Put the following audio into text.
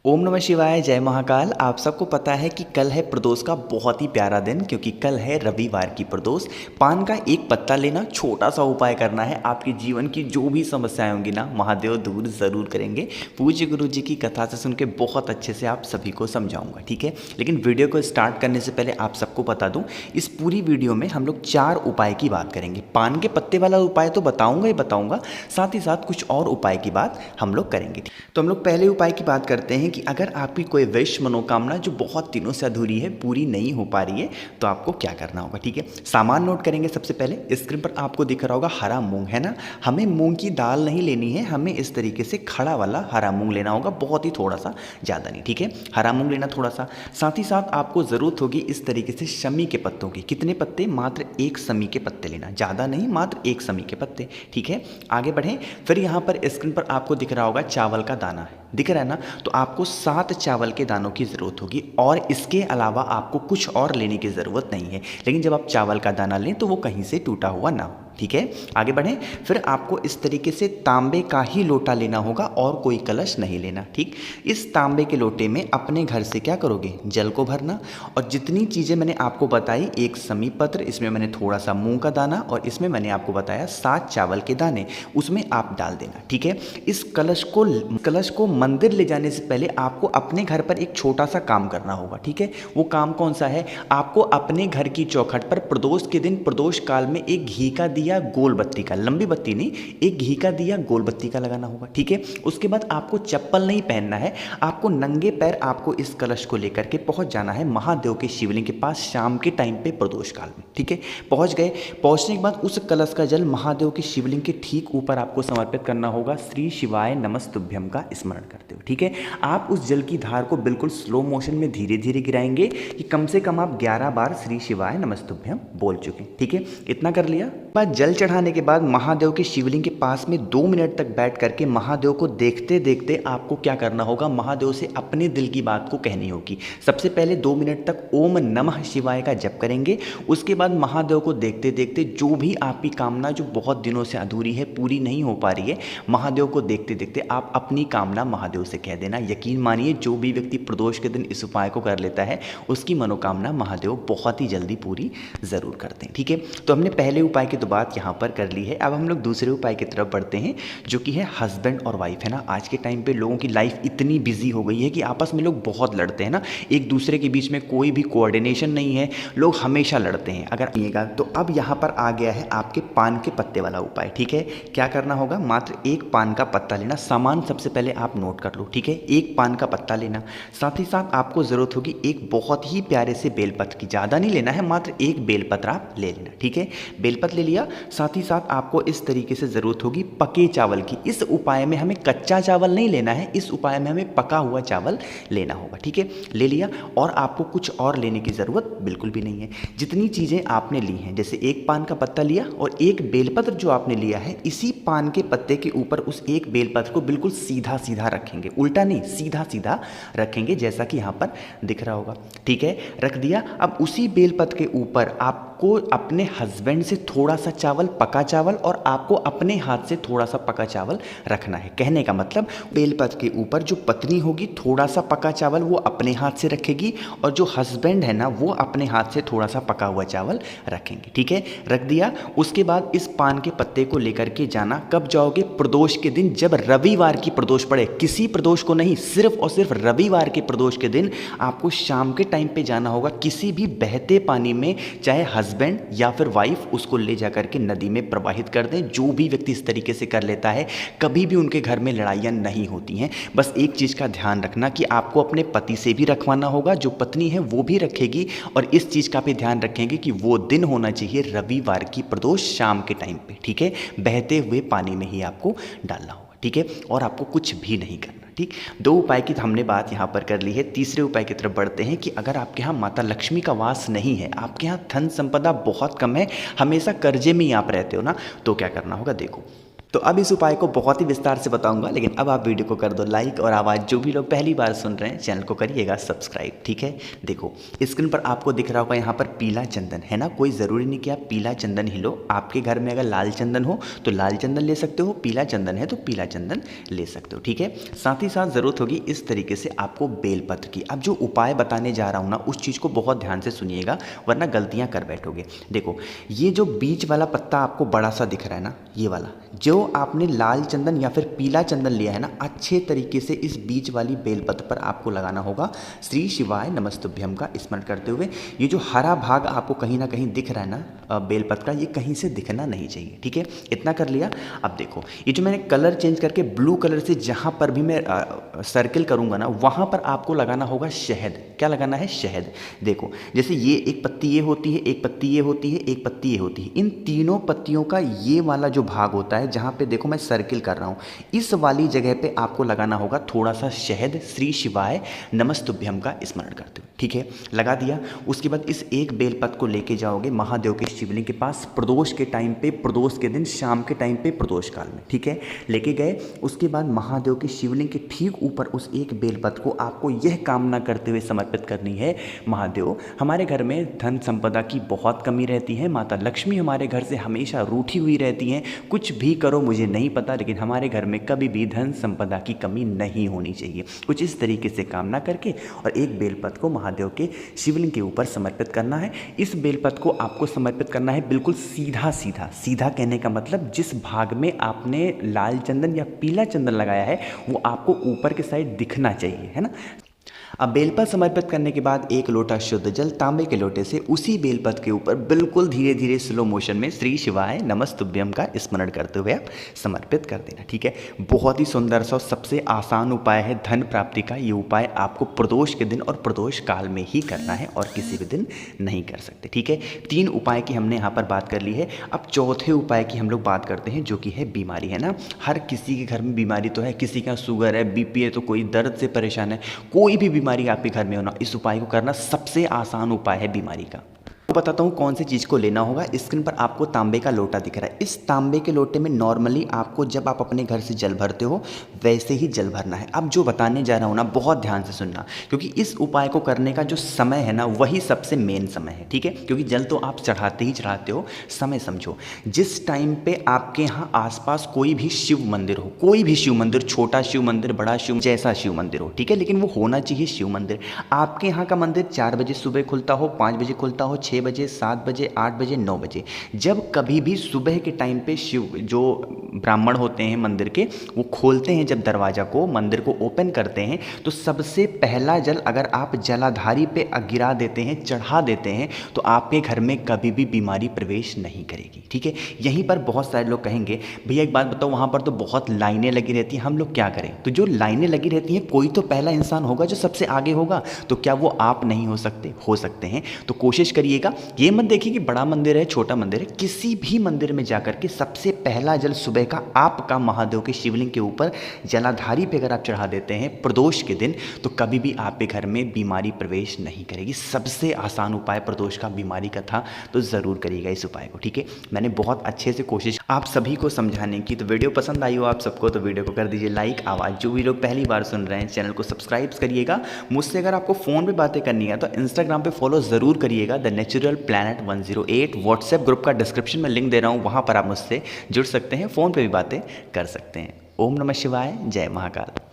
ओम नमः शिवाय, जय महाकाल। आप सबको पता है कि कल है प्रदोष का बहुत ही प्यारा दिन, क्योंकि कल है रविवार की प्रदोष। पान का एक पत्ता लेना, छोटा सा उपाय करना है, आपके जीवन की जो भी समस्याएं होंगी ना, महादेव दूर ज़रूर करेंगे। पूज्य गुरु जी की कथा से सुन के बहुत अच्छे से आप सभी को समझाऊंगा, ठीक है। लेकिन वीडियो को स्टार्ट करने से पहले आप सबको बता दूँ, इस पूरी वीडियो में हम लोग 4 उपाय की बात करेंगे। पान के पत्ते वाला उपाय तो बताऊँगा ही बताऊँगा, साथ ही साथ कुछ और उपाय की बात हम लोग करेंगे। तो हम लोग पहले उपाय की बात करते हैं कि अगर आपकी कोई विश मनोकामना जो बहुत दिनों से अधूरी है, पूरी नहीं हो पा रही है, तो आपको क्या करना होगा, ठीक है। सामान नोट करेंगे। सबसे पहले स्क्रीन पर आपको दिख रहा होगा हरा मूंग, है ना। हमें मूंग की दाल नहीं लेनी है, हमें इस तरीके से खड़ा वाला हरा मूंग लेना होगा, बहुत ही थोड़ा सा, ज़्यादा नहीं, ठीक है। हरा मूंग लेना थोड़ा सा। साथ ही साथ आपको ज़रूरत होगी इस तरीके से शमी के पत्तों की। कितने पत्ते? मात्र 1 शमी के पत्ते लेना, ज़्यादा नहीं, मात्र 1 शमी के पत्ते, ठीक है। आगे बढ़ें। फिर यहाँ पर स्क्रीन पर आपको दिख रहा होगा चावल का दाना है, दिख रहा है ना। तो आपको 7 चावल के दानों की ज़रूरत होगी, और इसके अलावा आपको कुछ और लेने की ज़रूरत नहीं है। लेकिन जब आप चावल का दाना लें तो वो कहीं से टूटा हुआ ना हो, ठीक है। आगे बढ़ें। फिर आपको इस तरीके से तांबे का ही लोटा लेना होगा, और कोई कलश नहीं लेना, ठीक। इस तांबे के लोटे में अपने घर से क्या करोगे, जल को भरना, और जितनी चीज़ें मैंने आपको बताई, 1 शमी पत्र, इसमें मैंने थोड़ा सा मूंग का दाना, और इसमें मैंने आपको बताया 7 चावल के दाने, उसमें आप डाल देना, ठीक है। इस कलश को मंदिर ले जाने से पहले आपको अपने घर पर एक छोटा सा काम करना होगा, ठीक है। वो काम कौन सा है? आपको अपने घर की चौखट पर प्रदोष के दिन, प्रदोष काल में, एक घी का दिया, गोल बत्ती का, लंबी बत्ती नहीं, एक घी का दिया गोल बत्ती का लगाना होगा, ठीक है। उसके बाद आपको चप्पल नहीं पहनना है, आपको नंगे पैर आपको इस कलश को लेकर के पहुंच जाना है महादेव के शिवलिंग के पास शाम के टाइम पे, प्रदोष काल में, ठीक है। पहुंच गए। पहुंचने के बाद उस कलश का जल महादेव के शिवलिंग के ठीक ऊपर आपको समर्पित करना होगा, श्री शिवाय नमस्तुभ्यम का स्मरण करते हो, ठीक है। आप उस जल की धार को बिल्कुल स्लो मोशन में धीरे धीरे गिराएंगे, कि कम से कम आप 11 बार श्री शिवाय नमस्तुभ्यम बोल चुके, ठीक है। इतना कर लिया। बाद जल चढ़ाने के बाद महादेव के शिवलिंग के पास में 2 मिनट तक बैठ करके महादेव को देखते देखते आपको क्या करना होगा, महादेव से अपने दिल की बात को कहनी होगी। सबसे पहले 2 मिनट तक ओम नमः शिवाय का जप करेंगे। उसके बाद महादेव को देखते देखते जो भी आपकी कामना जो बहुत दिनों से अधूरी है, पूरी नहीं हो पा रही है, महादेव को देखते देखते आप अपनी कामना महादेव से कह देना। यकीन मानिए, जो भी व्यक्ति प्रदोष के दिन इस उपाय को कर लेता है, उसकी मनोकामना महादेव बहुत ही जल्दी पूरी ज़रूर करते हैं, ठीक है। तो हमने पहले उपाय की तो बात यहाँ पर कर ली है। अब हम लोग दूसरे उपाय की तरफ बढ़ते हैं, जो कि है हस्बैंड और वाइफ, है ना। आज के टाइम पे लोगों की लाइफ इतनी बिजी हो गई है कि आपस में लोग बहुत लड़ते हैं ना, एक दूसरे के बीच में कोई भी कोऑर्डिनेशन नहीं है, लोग हमेशा लड़ते हैं। अगर आइएगा तो अब यहाँ पर आ गया है आपके पान के पत्ते वाला उपाय, ठीक है। क्या करना होगा, मात्र 1 पान का पत्ता लेना। सामान सबसे पहले आप नोट कर लो, ठीक है। 1 पान का पत्ता लेना। साथ ही साथ आपको ज़रूरत होगी एक बहुत ही प्यारे से बेलपत्र की, ज़्यादा नहीं लेना है, मात्र 1 बेलपत्र आप ले लेना, ठीक है। बेलपत्र ले लिया। साथ ही साथ आपको इस तरीके से ज़रूरत होगी पके चावल की। इस उपाय में हमें कच्चा चावल नहीं लेना है, इस उपाय में हमें पका हुआ चावल लेना होगा, ठीक है। ले लिया। और आपको कुछ और लेने की ज़रूरत बिल्कुल भी नहीं है। जितनी चीज़ें आपने ली हैं, जैसे 1 पान का पत्ता लिया और 1 बेलपत्र जो आपने लिया है, इसी पान के पत्ते के ऊपर उस 1 बेलपत्र को बिल्कुल सीधा सीधा रखेंगे, उल्टा नहीं, सीधा सीधा रखेंगे, जैसा कि यहाँ पर दिख रहा होगा, ठीक है। रख दिया। अब उसी बेलपत्र के ऊपर आपको अपने हस्बैंड से थोड़ा सा चावल, पका चावल, और आपको अपने हाथ से थोड़ा सा पका चावल रखना है। कहने का मतलब, बेलपत्र के ऊपर जो पत्नी होगी, थोड़ा सा पका चावल वो अपने हाथ से रखेगी, और जो हस्बैंड है ना, वो अपने हाथ से थोड़ा सा पका हुआ चावल रखेंगे, ठीक है। रख दिया। उसके बाद इस पान के पत्ते को लेकर के जाना, कब जाओगे, प्रदोष के दिन, जब रविवार की प्रदोष पड़े। किसी प्रदोष को नहीं, सिर्फ और सिर्फ रविवार के प्रदोष के दिन आपको शाम के टाइम पे जाना होगा। किसी भी बहते पानी में, चाहे हस्बैंड या फिर वाइफ, उसको ले जा करके नदी में प्रवाहित कर दें। जो भी व्यक्ति इस तरीके से कर लेता है, कभी भी उनके घर में लड़ाइयाँ नहीं होती हैं। बस एक चीज़ का ध्यान रखना कि आपको अपने पति से भी रखवाना होगा, जो पत्नी है वो भी रखेगी, और इस चीज़ का भी ध्यान रखेंगे कि वो दिन होना चाहिए रविवार की प्रदोष शाम के टाइम पे, ठीक है। बहते हुए पानी में ही आपको डालना होगा, ठीक है, और आपको कुछ भी नहीं करना, ठीक। 2 उपाय की हमने बात यहाँ पर कर ली है। तीसरे उपाय की तरफ बढ़ते हैं कि अगर आपके यहाँ माता लक्ष्मी का वास नहीं है, आपके यहाँ धन संपदा बहुत कम है, हमेशा कर्जे में ही आप रहते हो ना, तो क्या करना होगा, देखो। तो अब इस उपाय को बहुत ही विस्तार से बताऊंगा, लेकिन अब आप वीडियो को कर दो लाइक और आवाज़ जो भी लोग पहली बार सुन रहे हैं चैनल को करिएगा सब्सक्राइब। ठीक है, देखो स्क्रीन पर आपको दिख रहा होगा यहाँ पर पीला चंदन है ना। कोई ज़रूरी नहीं कि आप पीला चंदन ही लो, आपके घर में अगर लाल चंदन हो तो लाल चंदन ले सकते हो, पीला चंदन है तो पीला चंदन ले सकते हो। ठीक है, साथ ही साथ ज़रूरत होगी इस तरीके से आपको बेलपत्र की। अब जो उपाय बताने जा रहा हूँ ना उस चीज़ को बहुत ध्यान से सुनिएगा वरना गलतियाँ कर बैठोगे। देखो ये जो बीच वाला पत्ता आपको बड़ा सा दिख रहा है ना, ये वाला जो आपने लाल चंदन या फिर पीला चंदन लिया है ना, अच्छे तरीके से इस बीच वाली बेलपत्र पर आपको लगाना होगा श्री शिवाय नमस्तुभ्यम का स्मरण करते हुए। ये जो हरा भाग आपको कहीं ना कहीं दिख रहा है ना बेलपत्र का, ये कहीं से दिखना नहीं चाहिए। ठीक है, इतना कर लिया। अब देखो ये जो मैंने कलर चेंज करके ब्लू कलर से जहाँ पर भी मैं सर्किल करूँगा ना वहाँ पर आपको लगाना होगा शहद। क्या लगाना है? शहद। देखो जैसे ये एक पत्ती ये होती है, एक पत्ती ये होती है, एक पत्ती ये होती है, इन तीनों पत्तियों का ये वाला जो भाग होता है जहाँ पे देखो मैं सर्किल कर रहा हूँ, इस वाली जगह पे आपको लगाना होगा थोड़ा सा शहद श्री शिवाय नमस्तुभ्यम का स्मरण करते हुए। ठीक है, लगा दिया। उसके बाद इस एक बेलपत्र को लेके जाओगे महादेव के शिवलिंग के पास प्रदोष के टाइम पे, प्रदोष के दिन शाम के टाइम पे, प्रदोष काल में। ठीक है, लेके गए। उसके बाद महादेव के शिवलिंग के ठीक ऊपर उस एक बेलपत्र को आपको यह कामना करते हुए समर्पित करनी है, महादेव हमारे घर में धन संपदा की बहुत कमी रहती है, माता लक्ष्मी हमारे घर से हमेशा रूठी हुई रहती हैं, कुछ भी करो मुझे नहीं पता लेकिन हमारे घर में कभी भी धन संपदा की कमी नहीं होनी चाहिए। कुछ इस तरीके से कामना करके और एक बेलपत्र को महादेव के शिवलिंग के ऊपर समर्पित करना है। इस बेलपत्र को आपको समर्पित करना है बिल्कुल सीधा सीधा। सीधा कहने का मतलब जिस भाग में आपने लाल चंदन या पीला चंदन लगाया है वो आपको ऊपर के साइड दिखना चाहिए, है ना। अब बेलपत्र समर्पित करने के बाद एक लोटा शुद्ध जल तांबे के लोटे से उसी बेलपत्र के ऊपर बिल्कुल धीरे धीरे स्लो मोशन में श्री शिवाय नमस्तुभ्यम का स्मरण करते हुए आप समर्पित कर देना। ठीक है, बहुत ही सुंदर सा सबसे आसान उपाय है धन प्राप्ति का। ये उपाय आपको प्रदोष के दिन और प्रदोष काल में ही करना है और किसी भी दिन नहीं कर सकते। ठीक है, 3 उपाय की हमने यहाँ पर बात कर ली है। अब चौथे उपाय की हम लोग बात करते हैं जो कि है बीमारी, है ना। हर किसी के घर में बीमारी तो है, किसी का शुगर है, बीपी है, तो कोई दर्द से परेशान है, कोई भी बीमारी आपके घर में होना, इस उपाय को करना सबसे आसान उपाय है बीमारी का। बताता हूँ कौन सी चीज़ को लेना होगा। स्क्रीन पर आपको तांबे का लोटा दिख रहा है। इस तांबे के लोटे में नॉर्मली आपको जब आप अपने घर से जल भरते हो वैसे ही जल भरना है। अब जो बताने जा रहा हूँ ना बहुत ध्यान से सुनना, क्योंकि इस उपाय को करने का जो समय है ना वही सबसे मेन समय है। ठीक है, क्योंकि जल तो आप चढ़ाते ही चढ़ाते हो, समय समझो। जिस टाइम पे आपके यहाँ आसपास कोई भी शिव मंदिर हो, कोई भी शिव मंदिर, छोटा शिव मंदिर, बड़ा शिव, जैसा शिव मंदिर हो, ठीक है, लेकिन वो होना चाहिए शिव मंदिर। आपके यहाँ का मंदिर 4 बजे सुबह खुलता हो, 5 बजे खुलता हो, 6 बजे, 7 बजे, 8 बजे, 9 बजे, जब कभी भी सुबह के टाइम पे शिव जो ब्राह्मण होते हैं मंदिर के वो खोलते हैं, जब दरवाज़ा को मंदिर को ओपन करते हैं तो सबसे पहला जल अगर आप जलाधारी पे गिरा देते हैं, चढ़ा देते हैं, तो आपके घर में कभी भी बीमारी प्रवेश नहीं करेगी। ठीक है, यहीं पर बहुत सारे लोग कहेंगे भैया एक बात बताओ वहाँ पर तो बहुत लाइनें लगी रहती हैं, हम लोग क्या करें। तो जो लाइनें लगी रहती हैं कोई तो पहला इंसान होगा जो सबसे आगे होगा, तो क्या वो आप नहीं हो सकते? हो सकते हैं। तो कोशिश करिएगा, ये मत देखिए कि बड़ा मंदिर है छोटा मंदिर है, किसी भी मंदिर में जाकर के सबसे पहला जल सुबह का आपका महादेव के शिवलिंग के ऊपर जलाधारी पे अगर आप चढ़ा देते हैं प्रदोष के दिन, तो कभी भी आपके घर में बीमारी प्रवेश नहीं करेगी। सबसे आसान उपाय प्रदोष का बीमारी का था, तो ज़रूर करिएगा इस उपाय को। ठीक है, मैंने बहुत अच्छे से कोशिश आप सभी को समझाने की। तो वीडियो पसंद आई हो आप सबको तो वीडियो को कर दीजिए लाइक। आवाज़ जो भी लोग पहली बार सुन रहे हैं चैनल को सब्सक्राइब करिएगा। मुझसे अगर आपको फ़ोन पे बातें करनी है तो इंस्टाग्राम पे फॉलो ज़रूर करिएगा, the natural planet 108। WhatsApp group का डिस्क्रिप्शन में लिंक दे रहा हूँ, वहाँ पर आप मुझसे जुड़ सकते हैं, फ़ोन पे भी बातें कर सकते हैं। ओम नमः शिवाय, जय महाकाल।